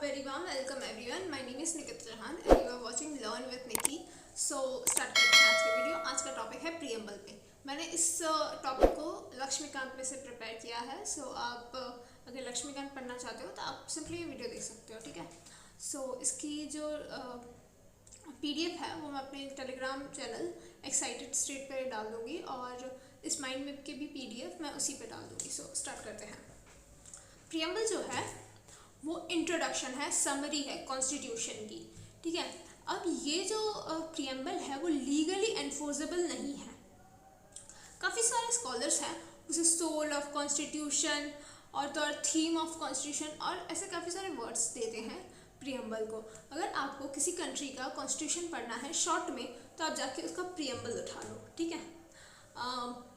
very warm welcome everyone. My name is Nikita Chauhan and you are watching Learn with Nikki. So start करते हैं आज का video. आज का topic है प्रियम्बल पे। मैंने इस टॉपिक को लक्ष्मीकांत में से प्रिपेयर किया है। सो आप अगर लक्ष्मीकांत पढ़ना चाहते हो तो आप सिंपली ये वीडियो देख सकते हो, ठीक है। सो इसकी जो PDF है वो मैं अपने टेलीग्राम चैनल एक्साइटेड स्टेट पे डाल दूँगी और इस माइंड मैप की भी PDF मैं उसी पे डाल दूँगी। सो स्टार्ट करते हैं। प्रियम्बल जो है वो इंट्रोडक्शन है, समरी है कॉन्स्टिट्यूशन की, ठीक है। अब ये जो प्रियम्बल है वो लीगली एनफोर्सेबल नहीं है। काफ़ी सारे स्कॉलर्स हैं उसे सोल ऑफ कॉन्स्टिट्यूशन और तो और थीम ऑफ कॉन्स्टिट्यूशन और ऐसे काफ़ी सारे वर्ड्स देते हैं प्रियम्बल को। अगर आपको किसी कंट्री का कॉन्स्टिट्यूशन पढ़ना है शॉर्ट में तो आप जाके उसका प्रियम्बल उठा लो, ठीक है।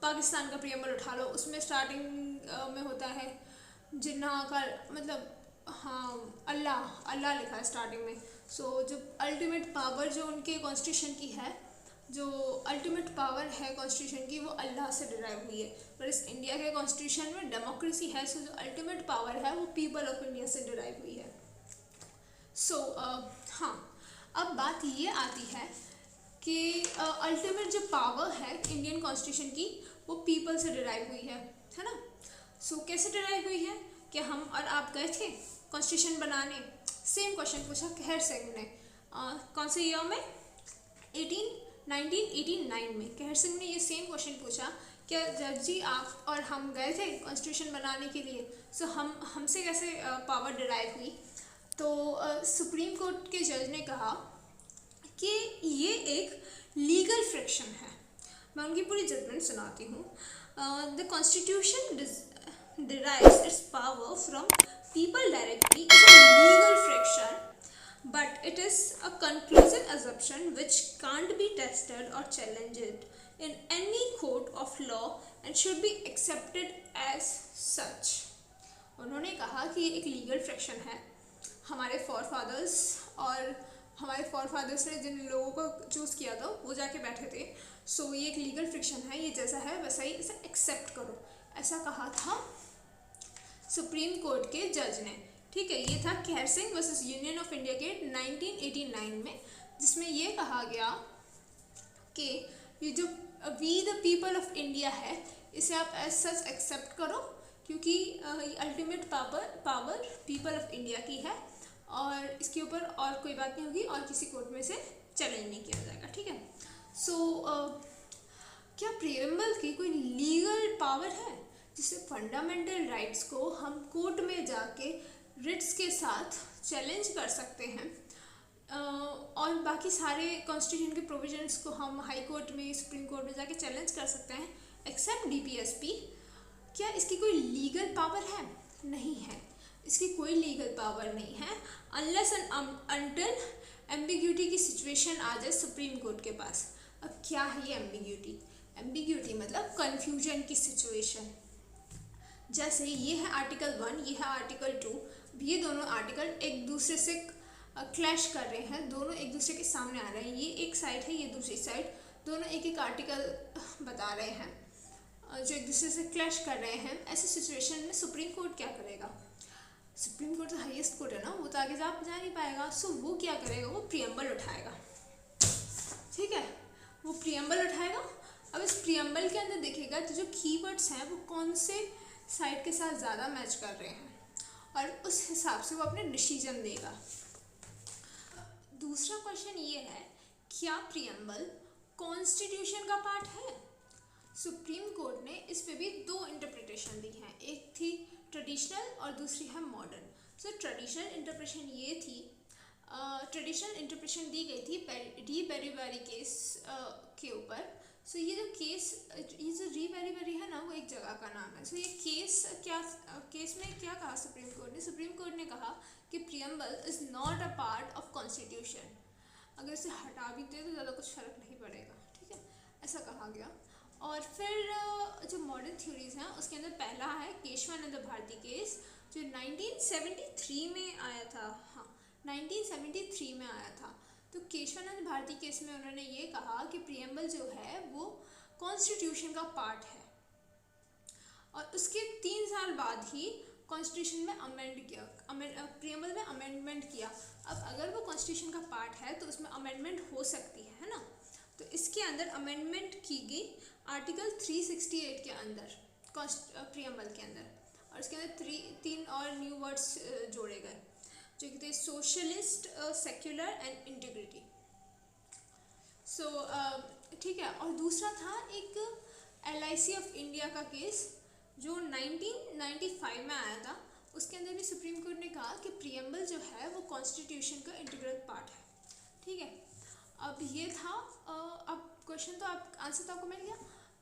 पाकिस्तान का प्रियम्बल उठा लो, उसमें स्टार्टिंग में होता है जिन्ना का मतलब अल्लाह लिखा है स्टार्टिंग में। सो जो अल्टीमेट पावर जो उनके कॉन्स्टिट्यूशन की है, जो अल्टीमेट पावर है कॉन्स्टिट्यूशन की वो अल्लाह से डिराइव हुई है। पर इस इंडिया के कॉन्स्टिट्यूशन में डेमोक्रेसी है, सो जो अल्टीमेट पावर है वो पीपल ऑफ इंडिया से डिराइव हुई है। सो अब बात ये आती है कि अल्टीमेट जो पावर है इंडियन कॉन्स्टिट्यूशन की वो पीपल से डिराइव हुई है ना। सो कैसे डिराइव हुई है कि हम और आप गए थे कॉन्स्टिट्यूशन बनाने, सेम क्वेश्चन पूछा खैर सिंह ने कौन से ईयर में 1989 में खैर सिंह ने ये सेम क्वेश्चन पूछा कि जब जी आप और हम गए थे कॉन्स्टिट्यूशन बनाने के लिए, सो हमसे कैसे पावर डिराइव हुई। तो सुप्रीम कोर्ट के जज ने कहा कि ये एक लीगल फ्रिक्शन है। मैं उनकी पूरी जजमेंट सुनाती हूँ। The constitution derives its power from people directly is a legal friction, but it is a conclusive assumption which can't be tested or challenged in any court of law and should be accepted as such. उन्होंने कहा कि ये एक legal friction है। हमारे फॉरफादर्स और हमारे फॉरफादर्स ने जिन लोगों को चूज़ किया था वो जाके बैठे थे। सो ये एक लीगल फ्रिक्शन है, ये जैसा है वैसा ही इसे एक्सेप्ट करो, ऐसा कहा था सुप्रीम कोर्ट के जज ने, ठीक है। ये था खैर Singh versus union of India के 1989 में, जिसमें ये कहा गया कि ये जो we the people of India है इसे आप एज सच एक्सेप्ट करो क्योंकि ultimate power people of India की है और इसके ऊपर और कोई बात नहीं होगी और किसी कोर्ट में से चैलेंज नहीं किया जाएगा, ठीक है। सो क्या प्रियम्बल की कोई लीगल पावर है जिससे फंडामेंटल राइट्स को हम कोर्ट में जाके रिट्स के साथ चैलेंज कर सकते हैं और बाकी सारे कॉन्स्टिट्यूशन के प्रोविजंस को हम हाई कोर्ट में सुप्रीम कोर्ट में जाके चैलेंज कर सकते हैं एक्सेप्ट DPSP। क्या इसकी कोई लीगल पावर है? नहीं है, इसकी कोई लीगल पावर नहीं है अनलेस एंड अनटिल एम्बिग्यूटी की सिचुएशन आ जाए सुप्रीम कोर्ट के पास। अब क्या है ये एम्बिग्यूटी मतलब कन्फ्यूजन की सिचुएशन। जैसे ये है आर्टिकल 1, ये है आर्टिकल 2, ये दोनों आर्टिकल एक दूसरे से क्लैश कर रहे हैं, दोनों एक दूसरे के सामने आ रहे हैं। ये एक साइड है, ये दूसरी साइड, दोनों एक एक आर्टिकल बता रहे हैं जो एक दूसरे से क्लैश कर रहे हैं। ऐसी सिचुएशन में सुप्रीम कोर्ट क्या करेगा? सुप्रीम कोर्ट तो हाईएस्ट कोर्ट है ना, वो तो आगे जा नहीं पाएगा। सो वो क्या करेगा? वो प्रियम्बल उठाएगा, ठीक है। वो प्रियम्बल उठाएगा। अब इस प्रियम्बल के अंदर देखेगा तो जो कीवर्ड्स हैं वो कौन से साइड के साथ ज़्यादा मैच कर रहे हैं और उस हिसाब से वो अपने डिसीजन देगा। दूसरा क्वेश्चन ये है, क्या प्रियम्बल कॉन्स्टिट्यूशन का पार्ट है? सुप्रीम कोर्ट ने इस पे भी दो इंटरप्रिटेशन दी हैं, एक थी ट्रेडिशनल और दूसरी है मॉडर्न। सो ट्रेडिशनल इंटरप्रिटेशन ये थी, ट्रेडिशनल इंटरप्रिटेशन दी गई थी री बेरीबेरी केस के ऊपर। सो ये जो केस, ये जो री बेरीबेरी है ना वो एक जगह का नाम है। सो ये केस में क्या कहा सुप्रीम कोर्ट ने? सुप्रीम कोर्ट ने कहा कि preamble is not a part of constitution. अगर इसे हटा भी दे तो ज़्यादा कुछ फ़र्क नहीं पड़ेगा, ठीक है, ऐसा कहा गया। और फिर जो मॉडर्न थ्योरीज हैं उसके अंदर पहला है केशवानंद भारती केस जो 1973 में आया था। 1973 में आया था। तो केशवानंद भारती केस में उन्होंने ये कहा कि प्रियम्बल जो है वो कॉन्स्टिट्यूशन का पार्ट है और उसके 3 साल बाद ही कॉन्स्टिट्यूशन में अमेंड किया, प्रियम्बल में अमेंडमेंट पार्ट है तो उसमें अमेंडमेंट हो सकती है ना। तो इसके अंदर अमेंडमेंट की गई आर्टिकल 368 के अंदर, प्रियम्बल के अंदर, और इसके अंदर तीन और न्यू वर्ड्स जोड़े गए जो कि थे सोशलिस्ट, सेक्युलर एंड इंटीग्रिटी। सो ठीक है। और दूसरा था एक LIC ऑफ इंडिया का केस जो 1995 में आया था। उसके अंदर भी सुप्रीम कोर्ट ने कहा कि प्रियम्बल जो है वो कॉन्स्टिट्यूशन का इंटीग्रल पार्ट है। ठीक है। अब ये था, अब क्वेश्चन तो आप आंसर तो आपको मिल गया।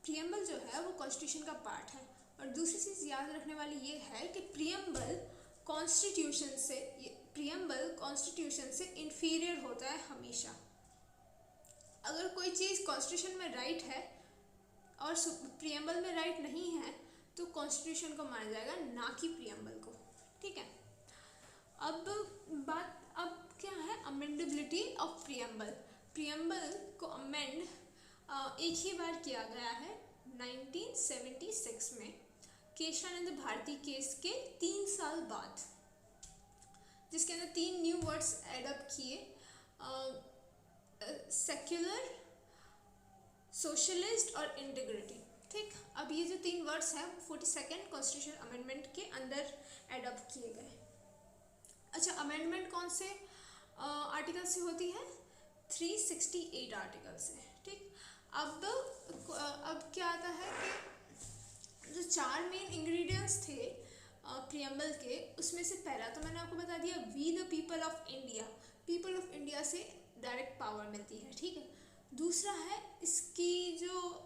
प्रियम्बल जो है वो कॉन्स्टिट्यूशन का पार्ट है। और दूसरी चीज़ याद रखने वाली ये है कि प्रियम्बल कॉन्स्टिट्यूशन से इंफीरियर होता है हमेशा। अगर कोई चीज़ कॉन्स्टिट्यूशन में राइट है और प्रियम्बल में राइट नहीं है तो कॉन्स्टिट्यूशन को माना जाएगा, ना कि प्रियम्बल को। ठीक है। अब क्या है, अमेंडेबिलिटी ऑफ प्रियम्बल। प्रियम्बल को अमेंड एक ही बार किया गया है 1976 में केशवानंद भारती केस के 3 साल बाद, जिसके अंदर 3 न्यू वर्ड्स ऐड अप किए, सेक्युलर, सोशलिस्ट और इंटीग्रिटी। ठीक। अब ये जो 3 वर्ड्स हैं 42nd कॉन्स्टिट्यूशन अमेंडमेंट के अंदर ऐड अप किए गए। अच्छा, अमेंडमेंट कौन से आर्टिकल से होती है? 368 आर्टिकल से। ठीक। अब क्या आता है कि जो 4 मेन इंग्रेडिएंट्स थे प्रियम्बल के, उसमें से पहला तो मैंने आपको बता दिया, we the people of India. People of India से डायरेक्ट पावर मिलती है। ठीक है। दूसरा है इसकी जो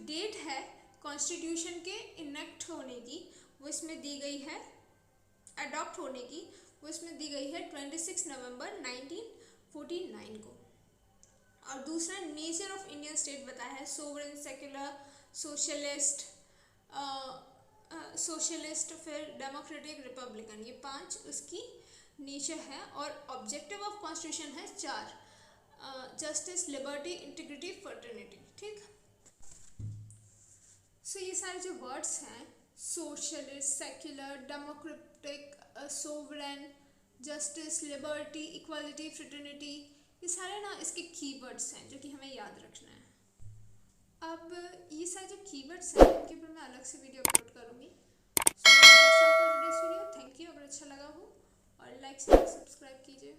डेट है कॉन्स्टिट्यूशन के इनेक्ट होने की, वो इसमें दी गई है, अडॉप्ट होने की वो इसमें दी गई है 26 नवंबर 1949 को। और दूसरा नेचर ऑफ इंडियन स्टेट बताया है, सोवरेन, सेक्युलर, सोशलिस्ट, फिर डेमोक्रेटिक, रिपब्लिकन, ये 5 उसकी नेचर है। और ऑब्जेक्टिव ऑफ कॉन्स्टिट्यूशन है 4, जस्टिस, लिबर्टी, इंटीग्रिटी, फ्रेटर्निटी। ठीक। सो ये सारे जो वर्ड्स हैं, socialist, secular, democratic, sovereign, justice, liberty, equality, fraternity, ये सारे ना इसके कीवर्ड्स हैं जो कि हमें याद रखना है। अब ये सारे जो कीवर्ड्स हैं इनके ऊपर मैं अलग से वीडियो अपलोड करूँगी। So that's all for today's video. Thank you. अगर अच्छा लगा हो और लाइक, शेयर, सब्सक्राइब कीजिए।